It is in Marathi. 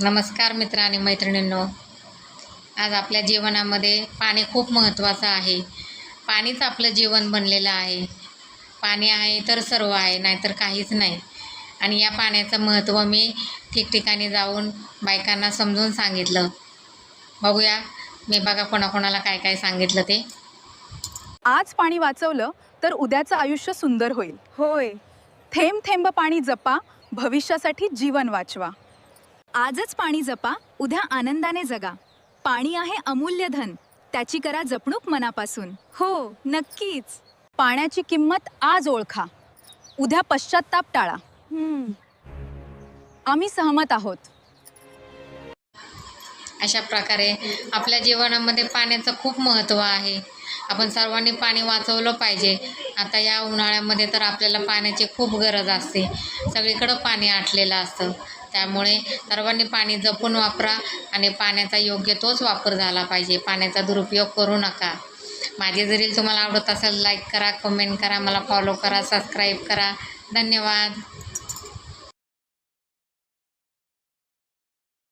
नमस्कार मित्र आणि मैत्रिणींनो. आज आपल्या जीवनामध्ये पाणी खूप महत्त्वाचं आहे. पाणीच आपलं जीवन बनलेलं आहे. पाणी आहे तर सर्व आहे, नाहीतर काहीच नाही. आणि या पाण्याचं महत्त्व मी ठिकठिकाणी जाऊन बायकांना समजून सांगितलं. बघूया मी बघा कोणाकोणाला काय काय सांगितलं ते. आज पाणी वाचवलं तर उद्याचं आयुष्य सुंदर होईल. होय. थेंब थेंब पाणी जपा, भविष्यासाठी जीवन वाचवा. आजच पाणी जपा, उद्या आनंदाने जगा. पाणी आहे अमूल्य धन, त्याची करा जपणूक मनापासून. हो, नक्कीच. पाण्याची किंमत आज ओळखा, उद्या पश्चात्ताप टाळा. आम्ही सहमत आहोत. अशा प्रकारे आपल्या जीवनामध्ये पाण्याचं खूप महत्त्व आहे. आपण सर्वांनी पाणी वाचवलं पाहिजे. आता या उन्हाळ्यामध्ये तर आपल्याला पाण्याची खूप गरज असते. सगळीकडं पाणी आटलेलं असतं. त्यामुळे सर्वांनी पाणी जपून वापरा आणि पाण्याचा योग्य तोच वापर झाला पाहिजे. पाण्याचा दुरुपयोग करू नका. माझे जरी तुम्हाला आवडत असेल लाईक करा, कमेंट करा, मला फॉलो करा, सबस्क्राईब करा. धन्यवाद.